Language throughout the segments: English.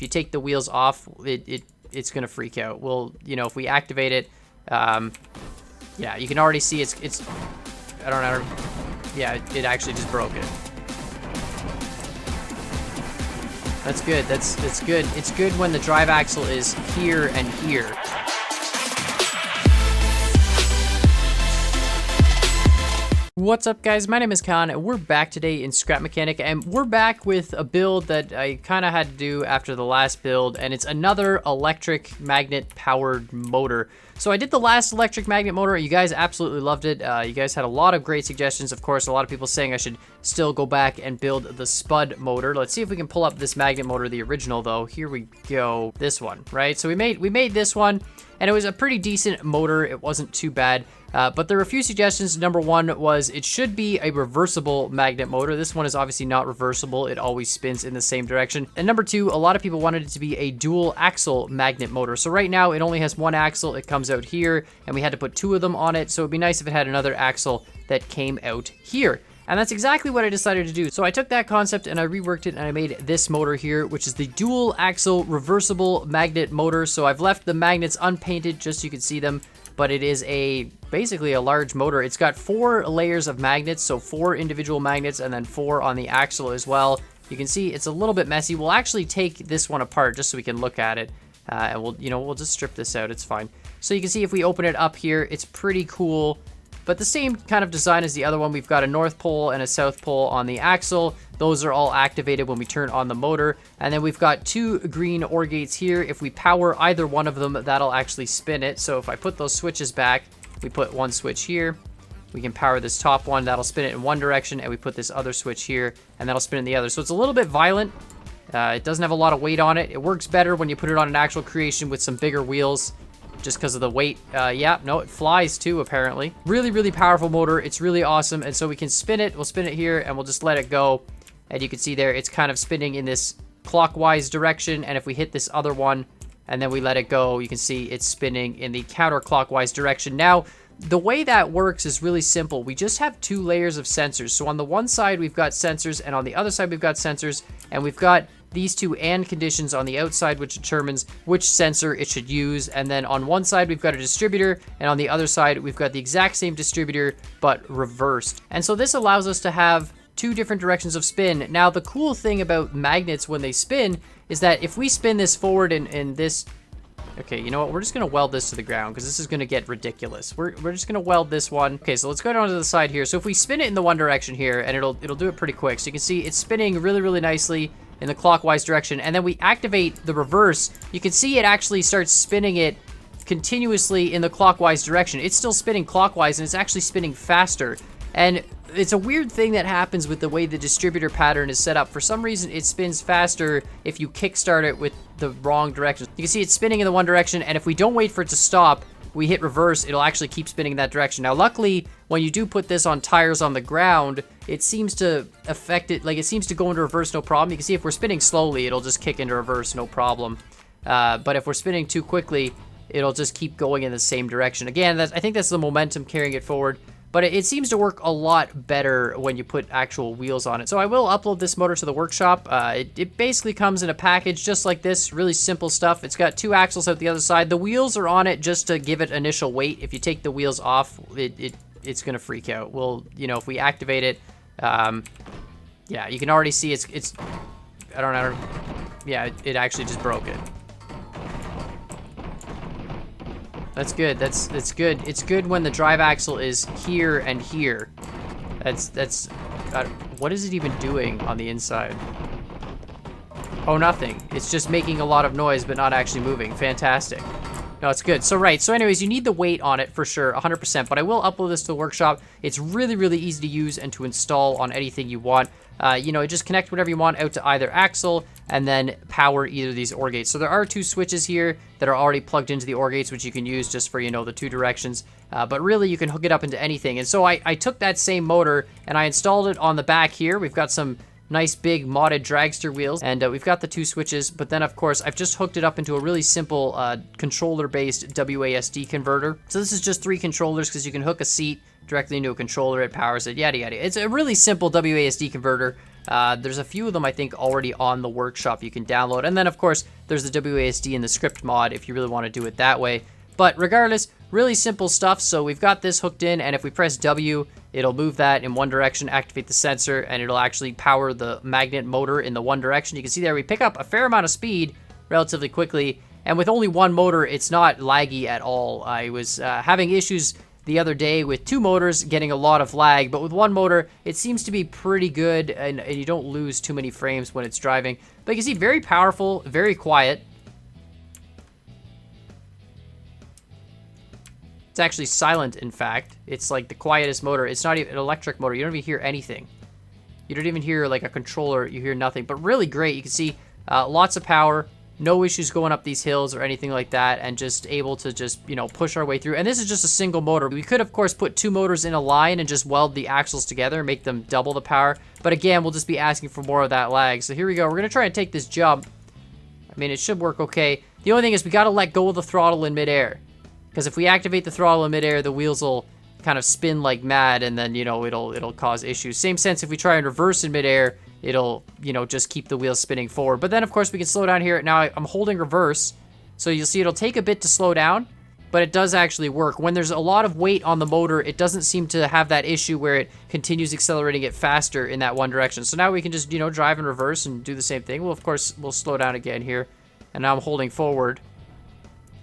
if you take the wheels off, it's gonna freak out. Well, you know, if we activate it, yeah, you can already see it's I don't know. Yeah, it actually just broke it. That's good. That's good. It's good when the drive axle is here and here. What's up, guys? My name is Khan. We're back today in Scrap Mechanic, and we're back with a build that I kind of had to do after the last build, and it's another electric magnet powered motor. So I did the last electric magnet motor. You guys absolutely loved it. You guys had a lot of great suggestions. Of course, a lot of people saying I should still go back and build the spud motor. Let's see if we can pull up this magnet motor, the original though. Here we go. This one, right? So we made this one, and it was a pretty decent motor. It wasn't too bad. But there were a few suggestions. Number one was it should be a reversible magnet motor. This one is obviously not reversible. It always spins in the same direction. And number two, a lot of people wanted it to be a dual axle magnet motor. So right now it only has one axle. It comes out here, and we had to put two of them on it. So it'd be nice if it had another axle that came out here. And that's exactly what I decided to do. So I took that concept and I reworked it, and I made this motor here, which is the dual axle reversible magnet motor. So I've left the magnets unpainted just so you can see them, but it is basically a large motor. It's got 4 layers of magnets, so 4 individual magnets and then 4 on the axle as well. You can see it's a little bit messy. We'll actually take this one apart just so we can look at it, and we'll just strip this out. It's fine. So you can see if we open it up here, it's pretty cool. But the same kind of design as the other one. We've got a north pole and a south pole on the axle. Those are all activated when we turn on the motor. And then we've got 2 green OR gates here. If we power either one of them, that'll actually spin it. So if I put those switches back, we put one switch here. We can power this top one. That'll spin it in one direction. And we put this other switch here, and that'll spin in the other. So it's a little bit violent. It doesn't have a lot of weight on it. It works better when you put it on an actual creation with some bigger wheels, just because of the weight. Yeah, no, it flies too, apparently. Really, really powerful motor. It's really awesome. And so we can spin it. We'll spin it here, and we'll just let it go. And you can see there, it's kind of spinning in this clockwise direction. And if we hit this other one, and then we let it go, you can see it's spinning in the counterclockwise direction. Now, the way that works is really simple. We just have 2 layers of sensors. So on the one side, we've got sensors, and on the other side, we've got sensors, and we've got these 2 AND conditions on the outside, which determines which sensor it should use. And then on one side, we've got a distributor, and on the other side, we've got the exact same distributor, but reversed. And so this allows us to have 2 different directions of spin. Now, the cool thing about magnets when they spin is that if we spin this forward in this... Okay, you know what? We're just going to weld this to the ground because this is going to get ridiculous. We're just going to weld this one. Okay, so let's go down to the side here. So if we spin it in the one direction here, and it'll do it pretty quick. So you can see it's spinning really, really nicely in the clockwise direction. And then we activate the reverse. You can see it actually starts spinning it continuously in the clockwise direction. It's still spinning clockwise, and it's actually spinning faster. And it's a weird thing that happens with the way the distributor pattern is set up. For some reason, it spins faster if you kickstart it with the wrong direction. You can see it's spinning in the one direction, and if we don't wait for it to stop, we hit reverse, it'll actually keep spinning in that direction. Now, luckily, when you do put this on tires on the ground, it seems to affect it, like it seems to go into reverse no problem. You can see if we're spinning slowly, it'll just kick into reverse no problem. But if we're spinning too quickly, it'll just keep going in the same direction. Again, I think that's the momentum carrying it forward. But it seems to work a lot better when you put actual wheels on it. So I will upload this motor to the workshop. It basically comes in a package just like this, really simple stuff. It's got 2 axles out the other side. The wheels are on it just to give it initial weight. If you take the wheels off, it's gonna freak out. Well, you know, if we activate it, yeah, you can already see it's I don't know. Yeah, it actually just broke it. That's good. That's good. It's good when the drive axle is here and here. What is it even doing on the inside? Oh, nothing. It's just making a lot of noise, but not actually moving. Fantastic. No, it's good. So, right. So, anyways, you need the weight on it for sure, 100%. But I will upload this to the workshop. It's really, really easy to use and to install on anything you want. You know, just connect whatever you want out to either axle and then power either of these OR gates. So there are 2 switches here that are already plugged into the OR gates, which you can use just for, you know, the 2 directions. But really, you can hook it up into anything. And so I took that same motor and I installed it on the back here. We've got some nice big modded dragster wheels, and we've got the 2 switches. But then, of course, I've just hooked it up into a really simple controller-based WASD converter. So this is just 3 controllers because you can hook a seat directly into a controller. It powers it, yada yada. It's a really simple WASD converter. There's a few of them, I think, already on the workshop you can download. And then, of course, there's the WASD and the script mod if you really want to do it that way. But regardless, really simple stuff. So we've got this hooked in, and if we press W, it'll move that in one direction, activate the sensor, and it'll actually power the magnet motor in the one direction. You can see there we pick up a fair amount of speed relatively quickly. And with only one motor, it's not laggy at all. I was having issues the other day with two motors getting a lot of lag, but with one motor, it seems to be pretty good, and you don't lose too many frames when it's driving. But you can see, very powerful, very quiet. It's actually silent, in fact. It's like the quietest motor. It's not even an electric motor. You don't even hear anything. You don't even hear like a controller. You hear nothing, but really great. You can see lots of power. No issues going up these hills or anything like that, and just able to just, you know, push our way through. And this is just a single motor. We could, of course, put two motors in a line and just weld the axles together and make them double the power. But again, we'll just be asking for more of that lag. So here we go. We're going to try and take this jump. I mean, it should work okay. The only thing is we got to let go of the throttle in midair. Because if we activate the throttle in midair, the wheels will kind of spin like mad, and then, you know, it'll cause issues. Same sense if we try and reverse in midair, it'll, you know, just keep the wheels spinning forward. But then, of course, we can slow down here. Now, I'm holding reverse, so you'll see it'll take a bit to slow down, but it does actually work. When there's a lot of weight on the motor, it doesn't seem to have that issue where it continues accelerating it faster in that one direction. So now we can just, you know, drive in reverse and do the same thing. Well, of course, we'll slow down again here, and now I'm holding forward,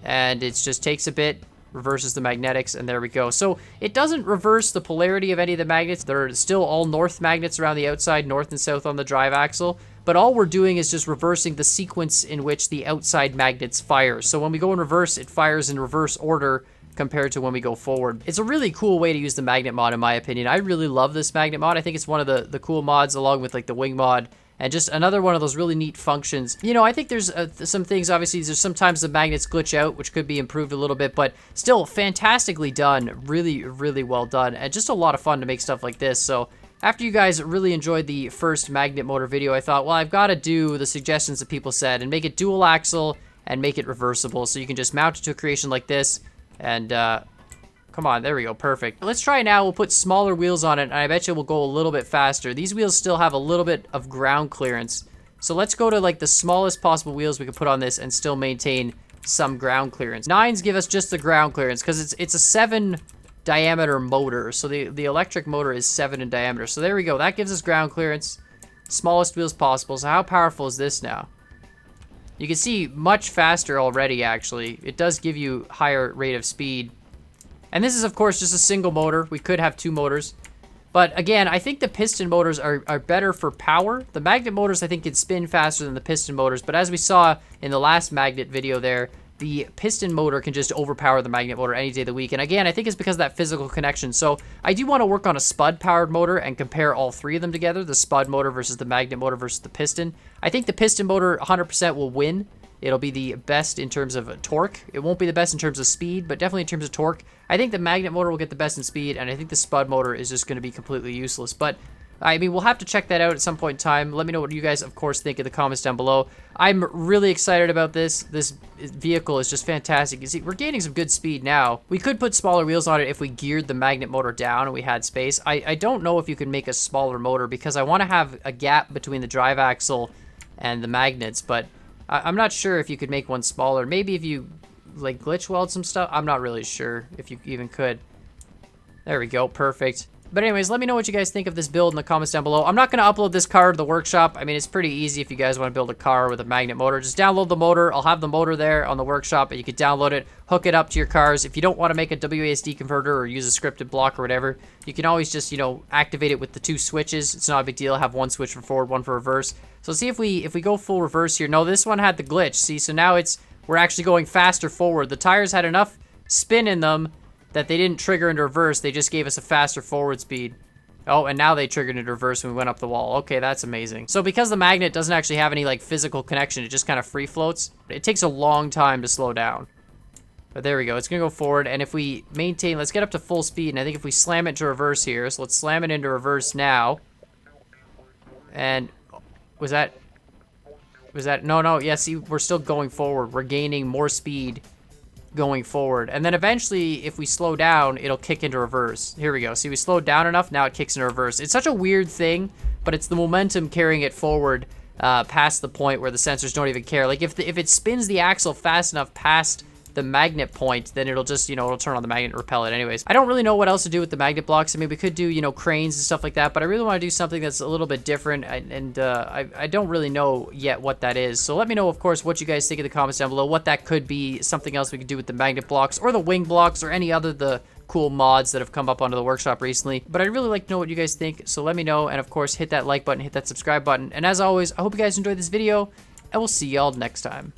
and it just takes a bit, reverses the magnetics, and there we go. So it doesn't reverse the polarity of any of the magnets. They're still all north magnets around the outside, north and south on the drive axle, but all we're doing is just reversing the sequence in which the outside magnets fire. So when we go in reverse, it fires in reverse order compared to when we go forward. It's a really cool way to use the magnet mod, in my opinion. I really love this magnet mod. I think it's one of the cool mods, along with like the wing mod. And just another one of those really neat functions. You know, I think there's some things, obviously, there's sometimes the magnets glitch out, which could be improved a little bit, but still fantastically done. Really, really well done. And just a lot of fun to make stuff like this. So after you guys really enjoyed the first magnet motor video, I thought, well, I've got to do the suggestions that people said and make it dual axle and make it reversible. So you can just mount it to a creation like this and, come on, there we go, perfect. Let's try now, we'll put smaller wheels on it, and I bet you we'll go a little bit faster. These wheels still have a little bit of ground clearance. So let's go to like the smallest possible wheels we could put on this and still maintain some ground clearance. 9s give us just the ground clearance, because it's a 7 diameter motor. So the electric motor is 7 in diameter. So there we go, that gives us ground clearance. Smallest wheels possible. So how powerful is this now? You can see much faster already, actually. It does give you higher rate of speed. And this is, of course, just a single motor. We could have two motors. But again, I think the piston motors are better for power. The magnet motors, I think, can spin faster than the piston motors. But as we saw in the last magnet video there, the piston motor can just overpower the magnet motor any day of the week. And again, I think it's because of that physical connection. So I do want to work on a spud-powered motor and compare all three of them together. The spud motor versus the magnet motor versus the piston. I think the piston motor 100% will win. It'll be the best in terms of torque. It won't be the best in terms of speed, but definitely in terms of torque. I think the magnet motor will get the best in speed, and I think the spud motor is just going to be completely useless. But, I mean, we'll have to check that out at some point in time. Let me know what you guys, of course, think in the comments down below. I'm really excited about this. This vehicle is just fantastic. You see, we're gaining some good speed now. We could put smaller wheels on it if we geared the magnet motor down and we had space. I don't know if you could make a smaller motor, because I want to have a gap between the drive axle and the magnets, but I'm not sure if you could make one smaller. Maybe if you, like, glitch weld some stuff. I'm not really sure if you even could. There we go. Perfect. But anyways, let me know what you guys think of this build in the comments down below. I'm not going to upload this car to the workshop. I mean, it's pretty easy if you guys want to build a car with a magnet motor. Just download the motor. I'll have the motor there on the workshop, and you can download it, hook it up to your cars. If you don't want to make a WASD converter or use a scripted block or whatever, you can always just, you know, activate it with the two switches. It's not a big deal. Have one switch for forward, one for reverse. So see if we go full reverse here. No, this one had the glitch. See, so now we're actually going faster forward. The tires had enough spin in them that they didn't trigger into reverse. They just gave us a faster forward speed. Oh, and now they triggered into reverse when we went up the wall. Okay, that's amazing. So because the magnet doesn't actually have any like physical connection, it just kind of free floats. It takes a long time to slow down. But there we go. It's going to go forward. And if we maintain, let's get up to full speed. And I think if we slam it to reverse here, so let's slam it into reverse now. And was that, no, yeah, see, we're still going forward. We're gaining more speed going forward. And then eventually, if we slow down, it'll kick into reverse. Here we go. See, we slowed down enough, now it kicks into reverse. It's such a weird thing, but it's the momentum carrying it forward past the point where the sensors don't even care. Like, if it spins the axle fast enough past the magnet point, then it'll just, you know, it'll turn on the magnet and repel it anyways. I don't really know what else to do with the magnet blocks. I mean, we could do, you know, cranes and stuff like that, but I really want to do something that's a little bit different, and I don't really know yet what that is. So let me know, of course, what you guys think in the comments down below, what that could be, something else we could do with the magnet blocks, or the wing blocks, or any other the cool mods that have come up onto the workshop recently. But I'd really like to know what you guys think, so let me know, and of course, hit that like button, hit that subscribe button, and as always, I hope you guys enjoyed this video, and we'll see y'all next time.